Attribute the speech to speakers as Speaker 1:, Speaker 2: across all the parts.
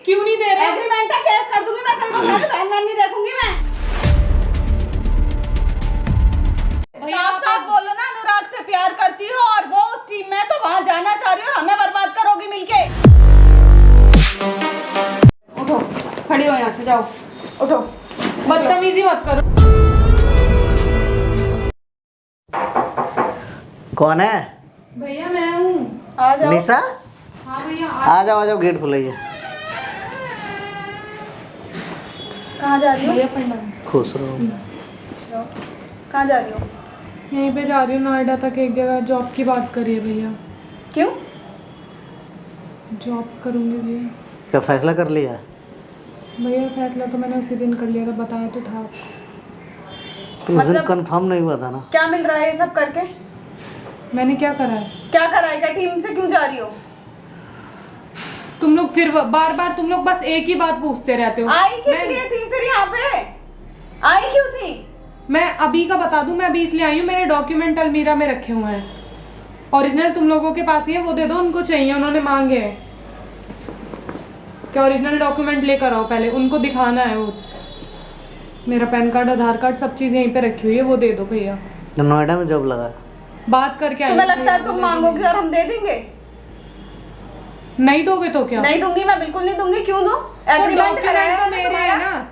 Speaker 1: क्यों नहीं दे रहे?
Speaker 2: एग्रीमेंट है, केस कर दूंगी मैं, बहन नहीं देखूंगी मैं। साफ साफ बोलो ना, अनुराग से प्यार करती हो और वो उस टीम में, तो वहां जाना चाह रही हो, हमें बर्बाद करोगी मिलके। उठो, खड़ी हो यहाँ से, जाओ उठो,
Speaker 1: बदतमीजी मत करो।
Speaker 3: कौन है?
Speaker 1: भैया मैं हूँ।
Speaker 2: आ जाओ।
Speaker 3: निशा,
Speaker 1: हाँ भैया
Speaker 3: आ जाओ, गेट खुलाइए।
Speaker 2: कहाँ जा रही हो?
Speaker 1: भैया पंडा
Speaker 3: खुश रहो।
Speaker 2: कहाँ जा रही हो?
Speaker 1: यहीं पे जा रही हूँ, नोएडा तक एक जगह जॉब की बात करिए भैया।
Speaker 2: क्यों?
Speaker 1: जॉब करूँगी भैया।
Speaker 3: क्या फैसला कर लिया?
Speaker 1: भैया फैसला तो मैंने उसी दिन कर लिया था, बताया तो था।
Speaker 3: तो उस दिन कंफर्म नहीं हुआ था ना?
Speaker 2: क्या मिल रहा है ये सब करके?
Speaker 1: मैंने क्या करा है?
Speaker 2: क्या कराएगा? टीम से क्यों जा रही हो?
Speaker 1: तुम लोग फिर बार बार तुम लोग बस एक ही बात पूछते रहते हो।
Speaker 2: आई किस लिए थी फिर यहाँ पे? आई क्यों थी?
Speaker 1: मैं अभी का बता दूं, मैं अभी इसलिए आई हूँ, मेरे डॉक्यूमेंट अलमीरा में रखे हुए हैं। ओरिजिनल तुम लोगों के पास ही है, वो दे दो, उनको चाहिए, उन्होंने मांगे हैं कि ओरिजिनल डॉक्यूमेंट लेकर आओ, पहले उनको दिखाना है। वो मेरा पैन कार्ड, आधार कार्ड, सब चीज़ यहीं पे रखी हुई है, वो दे दो भैया।
Speaker 3: नोएडा में जॉब लगा?
Speaker 1: बात करके आई।
Speaker 2: तुम्हें लगता है तुम मांगोगी और हम दे देंगे?
Speaker 1: नहीं दोगे तो क्या?
Speaker 2: नहीं दूंगी, मैं बिल्कुल नहीं दूंगी। क्यों दूं? एग्रीमेंट कराया है
Speaker 1: मेरे है ना।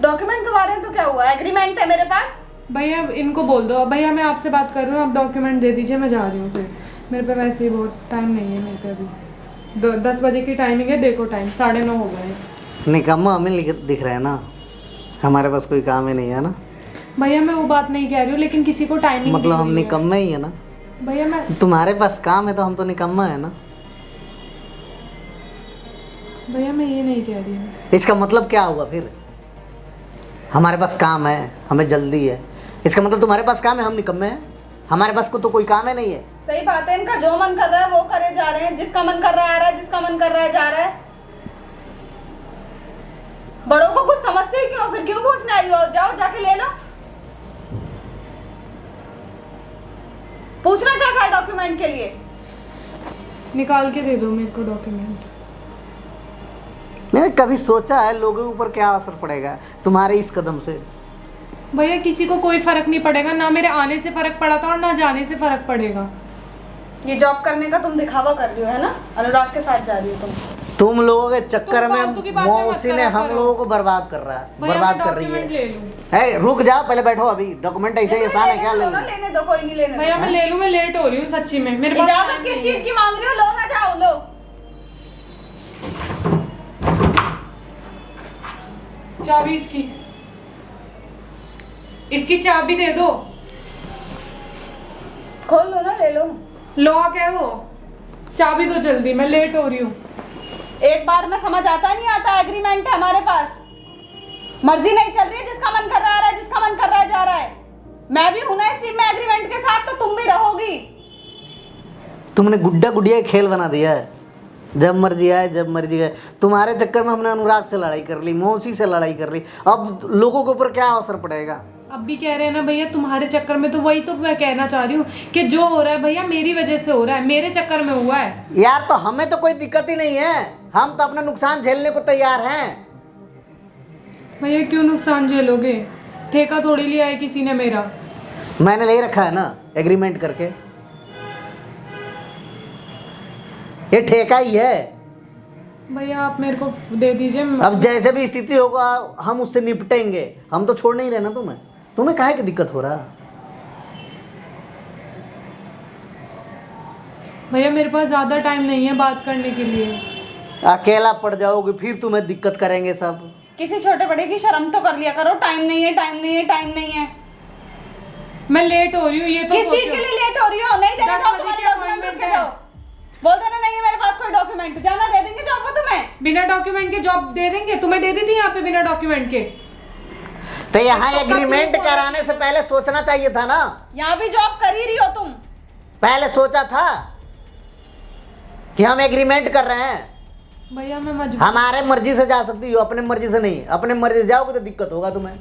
Speaker 2: डॉक्यूमेंट तुम्हारे हैं तो क्या हुआ? एग्रीमेंट है मेरे पास।
Speaker 1: भैया इनको बोल दो, भैया मैं आपसे बात कर रही हूँ, आप डॉक्यूमेंट दे दीजिए, मैं जा रही हूँ। फिर मेरे पे वैसे ही बहुत टाइम नहीं है, मेरे पे अभी 10 बजे की टाइमिंग है, देखो टाइम 9:30 हो गए।
Speaker 3: निकम्मा हमें दिख रहा है ना, हमारे पास कोई काम ही नहीं है ना।
Speaker 1: भैया मैं वो बात नहीं कह रही हूँ, लेकिन किसी को टाइमिंग
Speaker 3: मतलब हम निकम्मे ही है ना?
Speaker 1: भैया मैं
Speaker 3: तुम्हारे पास काम है तो हम तो निकम्मा है ना।
Speaker 1: भैया मैं ये नहीं कह रही हूँ।
Speaker 3: इसका मतलब क्या हुआ फिर? हमारे पास काम है, हमें जल्दी है, इसका मतलब तुम्हारे पास काम है, हम निकम्मे हैं? हमारे पास को तो कोई काम है नहीं है।
Speaker 2: सही बात है, इनका जो मन कर रहा है वो करे जा रहे हैं, जिसका मन कर रहा है आ रहा है, जिसका मन कर रहा है जा रहा है। बड़ों को कुछ समझते ही क्यों? फिर क्यों पूछने आई हो? जाओ जाके ले लो। पूछना क्या था डॉक्यूमेंट के लिए?
Speaker 1: निकाल के दे दो मेरे को डॉक्यूमेंट।
Speaker 3: मैंने कभी सोचा है लोगों के ऊपर क्या असर पड़ेगा तुम्हारे इस कदम से?
Speaker 1: भैया किसी को कोई फर्क नहीं पड़ेगा, ना मेरे आने से फर्क पड़ा था और ना जाने से फर्क पड़ेगा।
Speaker 2: ये जॉब करने का तुम दिखावा कर रही हो, है ना? अनुराग के साथ जा रही हो
Speaker 3: तुम लोगों के चक्कर में
Speaker 1: फालतू की बातें मत
Speaker 3: मौसी ने
Speaker 1: करा
Speaker 3: हम
Speaker 1: करो।
Speaker 3: लोगों को बर्बाद कर रहा है,
Speaker 1: भैया
Speaker 3: बर्बाद
Speaker 1: मैं
Speaker 3: कर रही
Speaker 1: डॉक्यूमेंट ले लूं।
Speaker 3: है। रुक जाओ, पहले बैठो, अभी डॉक्यूमेंट ऐसे ही आसान है क्या? ले लो।
Speaker 2: लेने दो, कोई नहीं लेने दो।
Speaker 1: भैया मैं ले लूं, मैं लेट हो रही हूँ सच्ची में। मेरे पास
Speaker 2: इजाजत किस चीज की मांग रही हो? लो ना, जाओ लो।
Speaker 1: चाबी इसकी चाबी दे दो।
Speaker 2: खोल लो ना, ले लो।
Speaker 1: लॉक है वो, चाबी दो जल्दी, मैं लेट हो रही हूँ।
Speaker 2: एक बार में समझ आता नहीं आता? एग्रीमेंट है हमारे पास, मर्जी नहीं चल रही है, जिसका मन कर रहा है आ रहा है, जिसका मन कर रहा है जा रहा है। मैं भी हूं ना इस टीम में एग्रीमेंट के साथ, तो तुम भी रहोगी।
Speaker 3: तुमने गुड्डा गुड़िया खेल बना दिया है, जब मर्जी आए जब मर्जी गए। तुम्हारे चक्कर में हमने अनुराग से लड़ाई कर ली, मौसी से लड़ाई कर ली, अब लोगों के ऊपर क्या असर पड़ेगा?
Speaker 1: अब भी कह रहे हैं ना भैया तुम्हारे चक्कर में, तो वही तो मैं कहना चाह रही हूँ कि जो हो रहा है भैया मेरी वजह से हो रहा है, मेरे चक्कर में हुआ है।
Speaker 3: यार तो हमें तो कोई दिक्कत ही नहीं है, हम तो अपना नुकसान झेलने को तैयार हैं।
Speaker 1: भैया क्यों नुकसान झेलोगे? ठेका थोड़ी लिया है किसी ने मेरा।
Speaker 3: मैंने ले रखा है ना एग्रीमेंट करके, ये ठेका ही है।
Speaker 1: भैया आप मेरे को दे दीजिए।
Speaker 3: अब जैसे भी स्थिति होगा हम उससे निपटेंगे, हम तो छोड़ नहीं रहे ना तुम्हें। तुम्हें काहे की दिक्कत हो रहा?
Speaker 1: भैया मेरे पास ज्यादा टाइम नहीं है बात करने के लिए।
Speaker 3: अकेला पड़ जाओगे फिर तुम्हें दिक्कत करेंगे सब।
Speaker 2: किसी छोटे बड़े की शर्म तो कर लिया करो। टाइम नहीं है, टाइम नहीं है, टाइम नहीं है।
Speaker 1: मैं लेट हो रही हूँ, ये तो
Speaker 2: किस चीज के लिए लेट हो रही हो? नहीं देना जाओ, तुम्हारे डॉक्यूमेंट रख के जाओ। बोल देना नहीं है मेरे पास कोई डॉक्यूमेंट, जाना, दे देंगे जॉब को तुम्हें।
Speaker 1: बिना डॉक्यूमेंट के जॉब दे देंगे? तुम्हें दे दी थी यहाँ पे बिना डॉक्यूमेंट के।
Speaker 3: तो यहाँ एग्रीमेंट कराने से पहले सोचना चाहिए था ना।
Speaker 2: यहाँ भी जॉब कर ही रही हो तुम।
Speaker 3: पहले सोचा था कि हम एग्रीमेंट कर रहे हैं।
Speaker 1: भैया मैं मजबूर,
Speaker 3: हमारे मर्जी से जा सकती हो, अपने मर्जी से नहीं। अपने मर्जी से जाओगे तो दिक्कत होगा तुम्हें।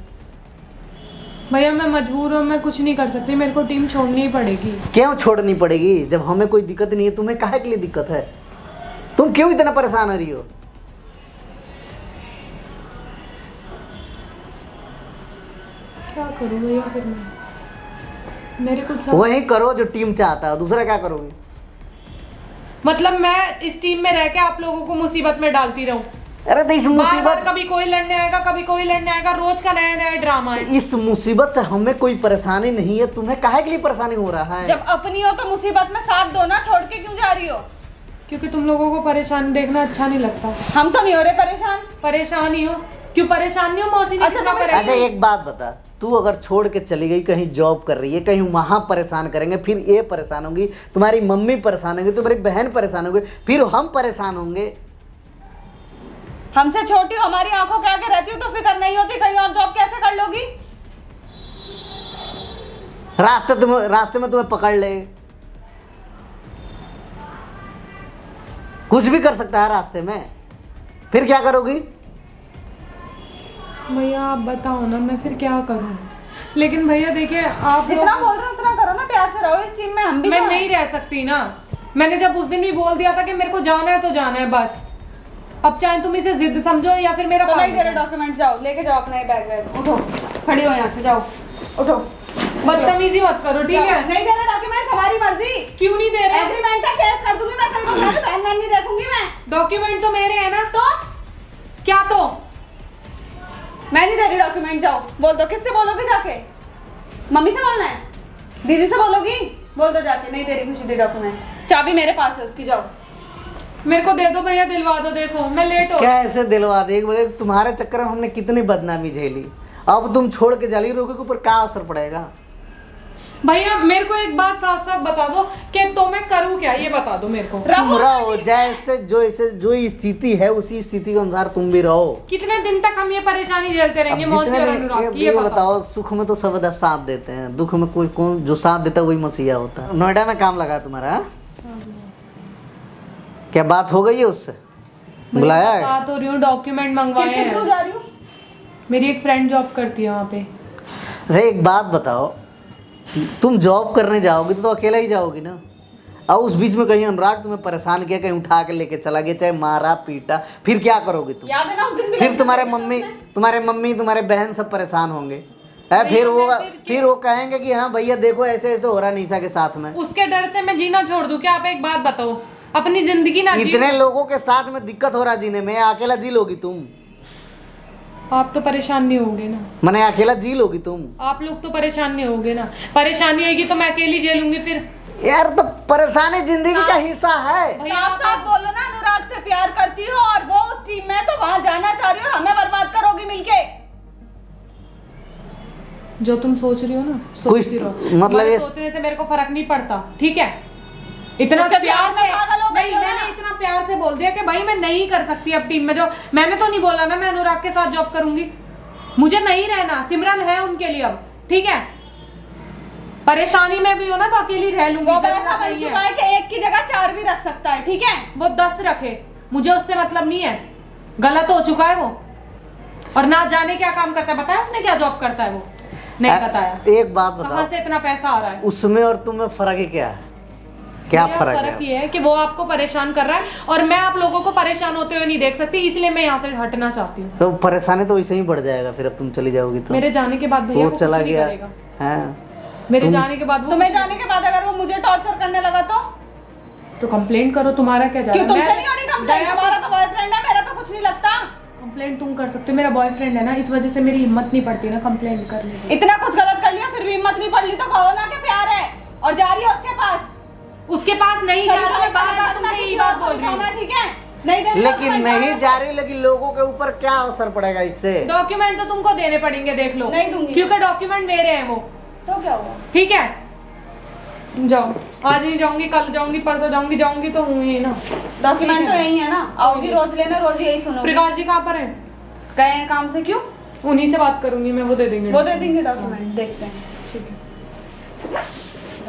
Speaker 1: भैया मैं मजबूर हूँ, मैं कुछ नहीं कर सकती, मेरे को टीम छोड़नी ही पड़ेगी।
Speaker 3: क्यों छोड़नी पड़ेगी? जब हमें कोई दिक्कत नहीं है, तुम्हें काहे के लिए दिक्कत है? तुम क्यों इतना परेशान हो रही हो?
Speaker 1: क्या करूँ भैया फिर मैं, मेरे कुछ
Speaker 3: वही करो जो टीम चाहता है, दूसरा क्या करोगे?
Speaker 1: मतलब मैं इस टीम में रह के आप लोगों को मुसीबत में डालती रहूं?
Speaker 3: अरे तो इस
Speaker 1: बार बार
Speaker 3: मुसीबत,
Speaker 1: कभी कोई लड़ने आएगा, कभी कोई लड़ने आएगा, रोज का नया नया ड्रामा है।
Speaker 3: इस मुसीबत से हमें कोई परेशानी नहीं है, तुम्हें काहे के लिए परेशानी हो रहा है?
Speaker 2: जब अपनी हो तो मुसीबत में साथ दो ना, छोड़ के क्यों जा रही हो?
Speaker 1: क्योंकि तुम लोगों को परेशान देखना अच्छा नहीं लगता।
Speaker 2: हम तो नहीं हो रहे परेशान।
Speaker 1: परेशान ही हो? क्यों परेशान नहीं हो? मौसी ने
Speaker 2: अच्छा,
Speaker 1: कितना
Speaker 2: तुम्हें-
Speaker 3: अच्छा
Speaker 1: परेशान।
Speaker 3: एक बात बता, तू अगर छोड़ के चली गई, कहीं जॉब कर रही है, कहीं वहां परेशान करेंगे, फिर ये परेशान होंगी, तुम्हारी मम्मी परेशान होंगी, तुम्हारी बहन परेशान होंगी, फिर हम परेशान होंगे।
Speaker 2: हमसे छोटी हो, हमारी आंखों के आगे रहती हो तो फिक्र नहीं होती, कहीं और जॉब कैसे कर लोगी?
Speaker 3: रास्ते में तुम्हें पकड़ ले, कुछ भी कर सकता है रास्ते में, फिर क्या करोगी?
Speaker 1: भैया आप बताओ ना, मैं फिर क्या करूं? लेकिन भैया देखिए, आप
Speaker 2: जितना बोल रहे हो उतना करो ना, प्यार से रहो इस टीम में। हम भी
Speaker 1: मैं
Speaker 2: तो हैं।
Speaker 1: नहीं रह सकती ना। मैंने जब उस दिन भी बोल दिया था कि मेरे को जाना है तो जाना है बस। अब चाहे तुम इसे जिद समझो या फिर मेरा
Speaker 2: तो नहीं दे रहे
Speaker 1: पागल
Speaker 2: डॉक्यूमेंट, जाओ लेके जाओ अपना बैग वैग, उठो, खड़ी हो यहाँ से, जाओ उठो।
Speaker 1: बदतमीजी मत करो, ठीक है?
Speaker 2: नहीं दे रहे डॉक्यूमेंट, हमारी मर्जी।
Speaker 1: क्यों नहीं दे रहे?
Speaker 2: एग्रीमेंट का केस कर दूंगी मैं, तेरे को बहन नहीं देखूंगी मैं।
Speaker 1: डॉक्यूमेंट तो मेरे हैं ना।
Speaker 2: तो
Speaker 1: क्या तो?
Speaker 2: मैं नहीं दे रही डॉक्यूमेंट, जाओ। बोल दो, किससे बोलोगी जाके? मम्मी से बोलना है? दीदी से बोलोगी? बोल दो जाके, नहीं दे रही खुशी दे डॉक्यूमेंट। चाबी मेरे पास है उसकी, जाओ।
Speaker 1: मेरे को दे दो भैया, दिलवा दो। देखो मैं लेट हो।
Speaker 3: क्या ऐसे दिलवा दे? एक बार तुम्हारे चक्कर में हमने कितनी बदनामी झेली, अब तुम छोड़ के जाली रोगे के ऊपर क्या असर पड़ेगा?
Speaker 1: भैया मेरे को एक बात साफ साफ बता दो कि तो मैं करूँ क्या, ये बता दो मेरे को।
Speaker 3: तुम रहो जैसे जो स्थिति है उसी स्थिति के अनुसार तुम भी रहो।
Speaker 1: कितने दिन तक हम ये परेशानी झेलते रहेंगे
Speaker 3: अब
Speaker 1: मौसी
Speaker 3: जितने
Speaker 1: और
Speaker 3: दिन-
Speaker 1: अनुराग की?
Speaker 3: ये बताओ, सुख में तो सब साथ देते हैं, दुख में कोई कौन जो साथ देता है वही मसीहा होता है। नोएडा में काम लगा तुम्हारा? हाँ? क्या बात हो गई है उससे? बुलाया है?
Speaker 1: बात हो रही हूँ, डॉक्यूमेंट मंगवाए
Speaker 2: किसके थ्रू
Speaker 1: हैं।
Speaker 2: जा रही हूँ?
Speaker 1: मेरी एक फ्रेंड जॉब करती है वहाँ पे।
Speaker 3: अच्छा एक बात बताओ, तुम जॉब करने जाओगी तो अकेला ही जाओगी ना? और उस बीच में कहीं अनुराग तुम्हें परेशान किया, कहीं उठा के लेके चला गया, चाहे मारा पीटा, फिर क्या करोगी तुम?
Speaker 2: याद है ना उस दिन भी
Speaker 3: फिर
Speaker 2: लड़के
Speaker 3: तुम्हारे
Speaker 2: थे
Speaker 3: मम्मी
Speaker 2: उसमें?
Speaker 3: तुम्हारे बहन सब परेशान होंगे है, फिर वो कहेंगे कि हाँ भैया देखो ऐसे ऐसे हो रहा निशा के साथ में।
Speaker 1: उसके डर से मैं जीना छोड़ दूं क्या? आप एक बात बताओ, अपनी जिंदगी ना जी।
Speaker 3: इतने लोगों के साथ में दिक्कत हो रहा जीने में, अकेला जी लोगी तुम?
Speaker 1: आप तो परेशान नहीं होगे ना?
Speaker 3: मैंने अकेला जी लोगी तुम?
Speaker 1: आप लोग तो परेशान नहीं होगे ना? परेशानी होगी तो मैं अकेली झेलूंगी फिर।
Speaker 3: यार तो परेशानी जिंदगी का हिस्सा है।
Speaker 1: भैया
Speaker 2: साफ साफ बोलो ना, अनुराग से प्यार करती हो और वो उस टीम में, तो वहां जाना चाह रही हो और हमें बर्बाद करोगी मिलके।
Speaker 1: जो तुम सोच रही हो ना, सोचती
Speaker 3: कुछ
Speaker 1: रहो।
Speaker 3: मतलब
Speaker 1: मेरे
Speaker 3: ये-
Speaker 1: सोचने से मेरे को फर्क नहीं पड़ता, ठीक है? इतना
Speaker 2: उसके
Speaker 1: प्यार
Speaker 2: प्यार में पागल हो गई
Speaker 1: नहीं,
Speaker 2: हो ना?
Speaker 1: मैंने इतना प्यार से बोल दिया कि भाई मैं नहीं कर सकती अब टीम में। जो मैंने तो नहीं बोला ना मैं अनुराग के साथ जॉब करूंगी, मुझे नहीं रहना। सिमरन है उनके लिए अब, ठीक है? परेशानी में भी हो ना तो अकेली रह लूंगी।
Speaker 2: वो
Speaker 1: जरूरत
Speaker 2: ऐसा बन
Speaker 1: नहीं
Speaker 2: चुका है कि एक की जगह 4 भी रख सकता है, ठीक है?
Speaker 1: वो 10 रखे, मुझे उससे मतलब नहीं है। गलत हो चुका है वो, और ना जाने क्या काम करता है। बताया उसने क्या जॉब करता है? वो नहीं बताया।
Speaker 3: एक बात
Speaker 1: कहाँ
Speaker 3: बताओ,
Speaker 1: से इतना पैसा आ रहा है?
Speaker 3: उसमें और तुम्हें फर्क ही क्या है? क्या
Speaker 1: मेरा
Speaker 3: फर्क
Speaker 1: फर्क
Speaker 3: है?
Speaker 1: ये है कि वो आपको परेशान कर रहा है और मैं आप लोगों को परेशान होते हुए नहीं देख सकती, इसलिए मैं यहाँ से हटना चाहती हूँ।
Speaker 3: तो परेशानी तो वैसे ही बढ़ जाएगा फिर, अब तुम चली जाओगी तो।
Speaker 1: मेरे जाने के बाद भैया
Speaker 3: वो
Speaker 1: वो
Speaker 3: चला
Speaker 1: कुछ नहीं
Speaker 3: गया
Speaker 1: करेगा।
Speaker 3: है,
Speaker 1: मेरे जाने के बाद वो
Speaker 2: तुम्हें जाने के बाद अगर वो मुझे टॉर्चर करने लगा
Speaker 1: तो कंप्लेंट करो। तुम्हारा क्या जा
Speaker 2: क्यों?
Speaker 1: रहा है?
Speaker 2: तुमसे नहीं होनी कंप्लेंट? तुम्हारा तो बॉयफ्रेंड है, मेरा तो कुछ नहीं लगता।
Speaker 1: कंप्लेंट तुम कर सकते हो, मेरा बॉयफ्रेंड है ना, इस वजह से मेरी हिम्मत नहीं पड़ती ना कंप्लेंट करने की।
Speaker 2: इतना कुछ गलत कर लिया फिर भी हिम्मत नहीं पड़ ली तो कहो ना कि प्यार है और जा रही है उसके पास।
Speaker 1: उसके पास नहीं जा रहा है, बार बार तुमसे यही बात बोल रही हूँ।
Speaker 2: ठीक है? नहीं दे रही
Speaker 3: लेकिन
Speaker 2: document,
Speaker 3: नहीं
Speaker 2: जाना।
Speaker 3: जा रही, लेकिन लोगों के ऊपर क्या असर पड़ेगा इससे?
Speaker 1: डॉक्यूमेंट तो तुमको देने पड़ेंगे, देख लो।
Speaker 2: नहीं दूंगी।
Speaker 1: क्योंकि डॉक्यूमेंट मेरे हैं वो,
Speaker 2: तो क्या हुआ?
Speaker 1: ठीक है? जाओ, आज नहीं जाऊंगी, कल जाऊंगी, परसों जाऊंगी तो हूँ ही ना।
Speaker 2: डॉक्यूमेंट तो यही है ना, आओगी रोज लेने, रोज यही सुनोगी।
Speaker 1: प्रकाश जी कहाँ पर है?
Speaker 2: गए हैं काम से, क्यों?
Speaker 1: उन्हीं से बात करूंगी मैं, वो दे देंगे।
Speaker 2: वो दे देंगे डॉक्यूमेंट, देखते हैं।